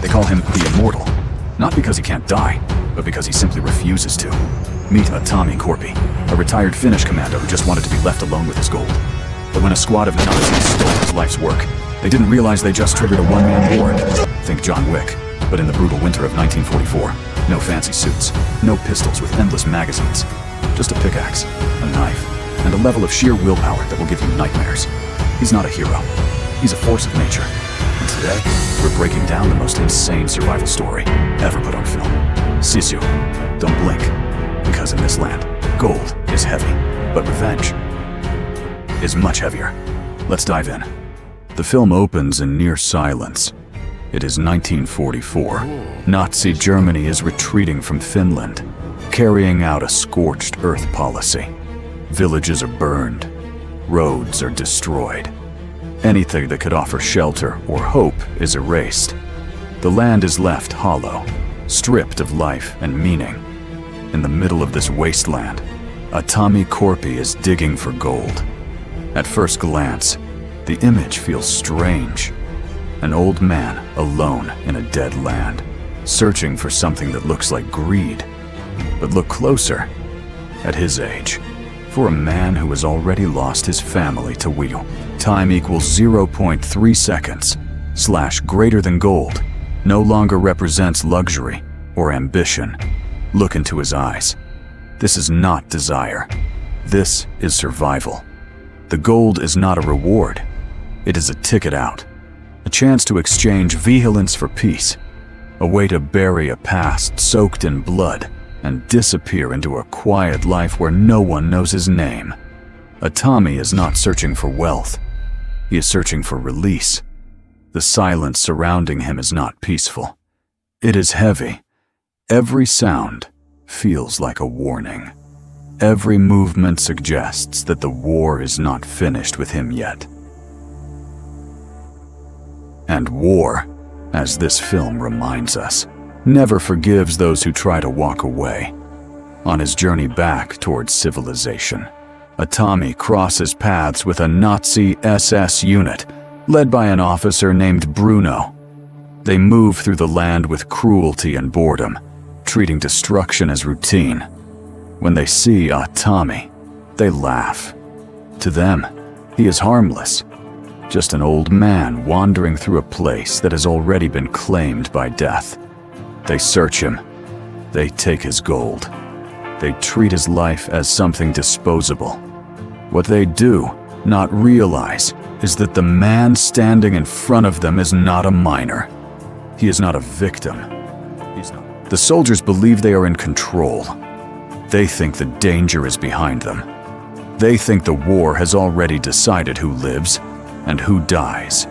They call him the Immortal, not because he can't die, but because he simply refuses to. Meet Aatami Korpi, a retired Finnish commando who just wanted to be left alone with his gold. But when a squad of Nazis stole his life's work, they didn't realize they just triggered a one-man war. Think John Wick, but in the brutal winter of 1944. No fancy suits, no pistols with endless magazines. Just a pickaxe, a knife, and a level of sheer willpower that will give you nightmares. He's not a hero. He's a force of nature. And today, we're breaking down the most insane survival story ever put on film. Sisu, don't blink, because in this land, gold is heavy, but revenge is much heavier. Let's dive in. The film opens in near silence. It is 1944. Nazi Germany is retreating from Finland, carrying out a scorched earth policy. Villages are burned. Roads are destroyed. Anything that could offer shelter or hope is erased. The land is left hollow, stripped of life and meaning. In the middle of this wasteland, Aatami Korpi is digging for gold. At first glance, the image feels strange. An old man alone in a dead land, searching for something that looks like greed. But look closer. At his age, for a man who has already lost his family to WWII, time equals 0.3 seconds, / greater than gold, no longer represents luxury or ambition. Look into his eyes. This is not desire. This is survival. The gold is not a reward. It is a ticket out. A chance to exchange vigilance for peace. A way to bury a past soaked in blood and disappear into a quiet life where no one knows his name. Aatami is not searching for wealth. He is searching for release. The silence surrounding him is not peaceful. It is heavy. Every sound feels like a warning. Every movement suggests that the war is not finished with him yet. And war, as this film reminds us, never forgives those who try to walk away. On his journey back towards civilization, Aatami crosses paths with a Nazi SS unit, led by an officer named Bruno. They move through the land with cruelty and boredom, treating destruction as routine. When they see Aatami, they laugh. To them, he is harmless. Just an old man wandering through a place that has already been claimed by death. They search him. They take his gold. They treat his life as something disposable. What they do not realize is that the man standing in front of them is not a minor. He is not a victim. The soldiers believe they are in control. They think the danger is behind them. They think the war has already decided who lives and who dies.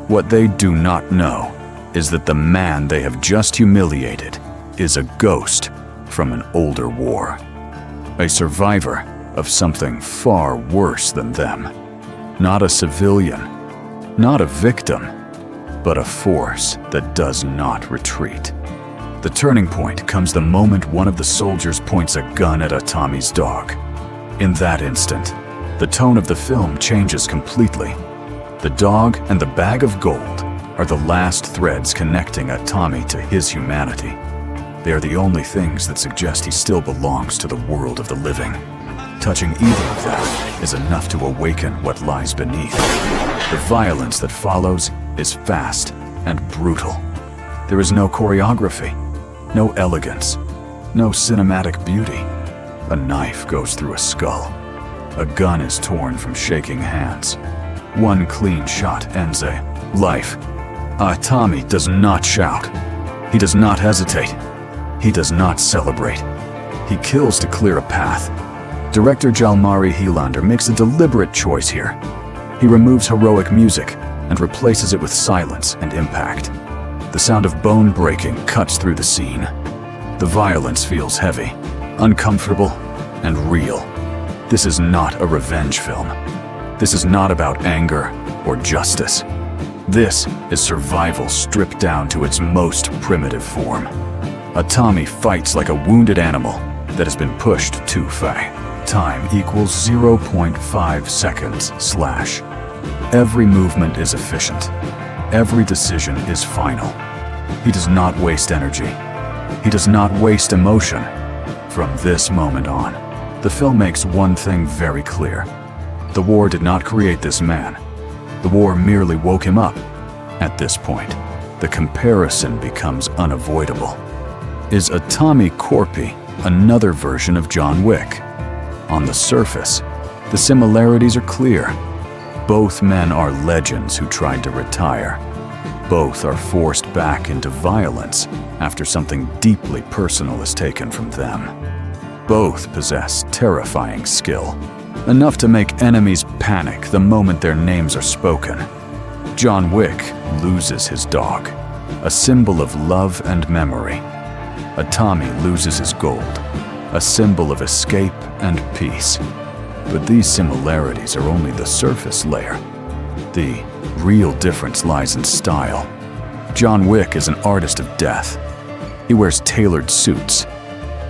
What they do not know is that the man they have just humiliated is a ghost from an older war. A survivor of something far worse than them. Not a civilian, not a victim, but a force that does not retreat. The turning point comes the moment one of the soldiers points a gun at Aatami's dog. In that instant, the tone of the film changes completely. The dog and the bag of gold are the last threads connecting Aatami to his humanity. They are the only things that suggest he still belongs to the world of the living. Touching either of them is enough to awaken what lies beneath. The violence that follows is fast and brutal. There is no choreography, no elegance, no cinematic beauty. A knife goes through a skull. A gun is torn from shaking hands. One clean shot ends a life. Aatami does not shout. He does not hesitate. He does not celebrate. He kills to clear a path. Director Jalmari Helander makes a deliberate choice here. He removes heroic music and replaces it with silence and impact. The sound of bone breaking cuts through the scene. The violence feels heavy, uncomfortable, and real. This is not a revenge film. This is not about anger or justice. This is survival stripped down to its most primitive form. Aatami fights like a wounded animal that has been pushed too far. Time equals 0.5 seconds / Every movement is efficient. Every decision is final. He does not waste energy. He does not waste emotion. From this moment on, the film makes one thing very clear. The war did not create this man. The war merely woke him up. At this point, the comparison becomes unavoidable. Is Aatami Korpi another version of John Wick? On the surface, the similarities are clear. Both men are legends who tried to retire. Both are forced back into violence after something deeply personal is taken from them. Both possess terrifying skill, enough to make enemies panic the moment their names are spoken. John Wick loses his dog, a symbol of love and memory. Aatami loses his gold, a symbol of escape and peace. But these similarities are only the surface layer. The real difference lies in style. John Wick is an artist of death. He wears tailored suits.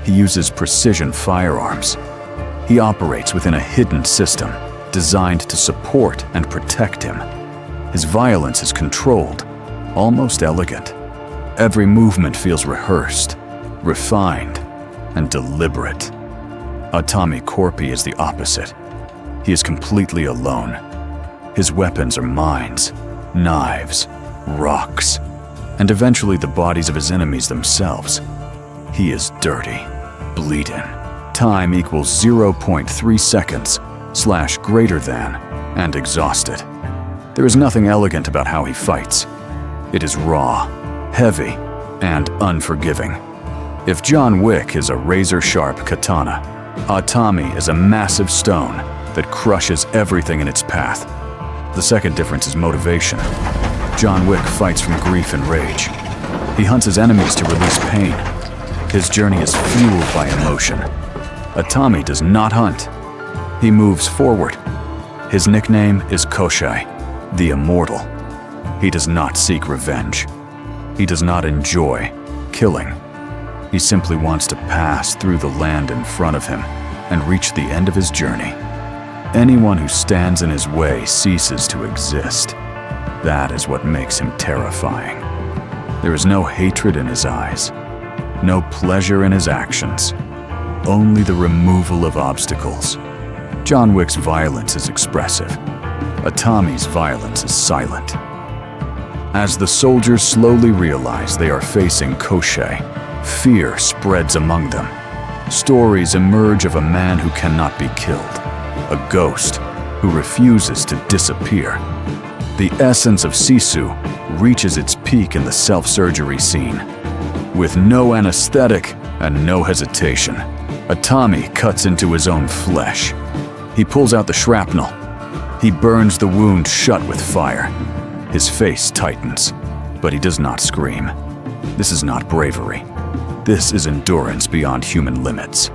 He uses precision firearms. He operates within a hidden system designed to support and protect him. His violence is controlled, almost elegant. Every movement feels rehearsed, refined, and deliberate. Aatami Korpi is the opposite. He is completely alone. His weapons are mines, knives, rocks, and eventually the bodies of his enemies themselves. He is dirty, bleeding. Time equals 0.3 seconds / greater than, and exhausted. There is nothing elegant about how he fights. It is raw, heavy, and unforgiving. If John Wick is a razor-sharp katana, Aatami is a massive stone that crushes everything in its path. The second difference is motivation. John Wick fights from grief and rage. He hunts his enemies to release pain. His journey is fueled by emotion. Aatami does not hunt. He moves forward. His nickname is Koshai, the Immortal. He does not seek revenge. He does not enjoy killing. He simply wants to pass through the land in front of him and reach the end of his journey. Anyone who stands in his way ceases to exist. That is what makes him terrifying. There is no hatred in his eyes, no pleasure in his actions, only the removal of obstacles. John Wick's violence is expressive. Aatami's violence is silent. As the soldiers slowly realize they are facing Koshai, fear spreads among them. Stories emerge of a man who cannot be killed, a ghost who refuses to disappear. The essence of Sisu reaches its peak in the self-surgery scene. With no anesthetic and no hesitation, Aatami cuts into his own flesh. He pulls out the shrapnel. He burns the wound shut with fire. His face tightens, but he does not scream. This is not bravery. This is endurance beyond human limits.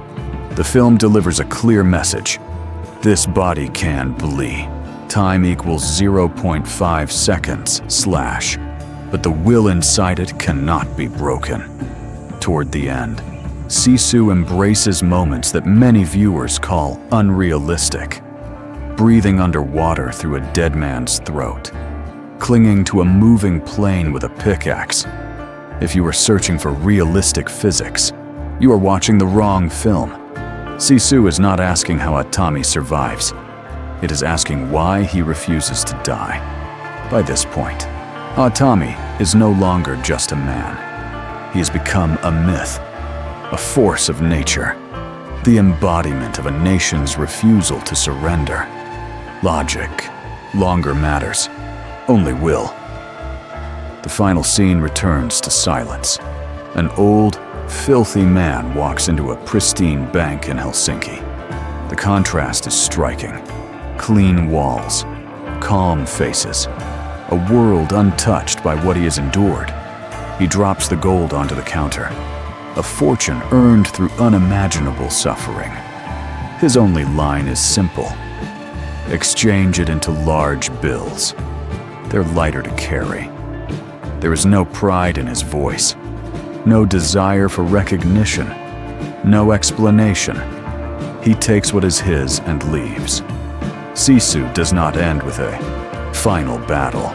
The film delivers a clear message. This body can bleed. Time equals 0.5 seconds / but the will inside it cannot be broken. Toward the end, Sisu embraces moments that many viewers call unrealistic. Breathing underwater through a dead man's throat. Clinging to a moving plane with a pickaxe. If you are searching for realistic physics, you are watching the wrong film. Sisu is not asking how Aatami survives. It is asking why he refuses to die. By this point, Aatami is no longer just a man. He has become a myth, a force of nature, the embodiment of a nation's refusal to surrender. Logic longer matters, only will. The final scene returns to silence. An old, filthy man walks into a pristine bank in Helsinki. The contrast is striking. Clean walls, calm faces, a world untouched by what he has endured. He drops the gold onto the counter, a fortune earned through unimaginable suffering. His only line is simple. Exchange it into large bills. They're lighter to carry. There is no pride in his voice, no desire for recognition, no explanation. He takes what is his and leaves. Sisu does not end with a final battle.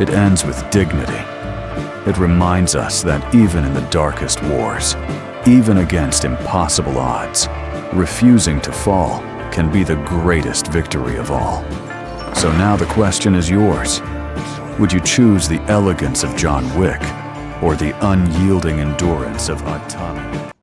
It ends with dignity. It reminds us that even in the darkest wars, even against impossible odds, refusing to fall can be the greatest victory of all. So now the question is yours. Would you choose the elegance of John Wick or the unyielding endurance of Aatami?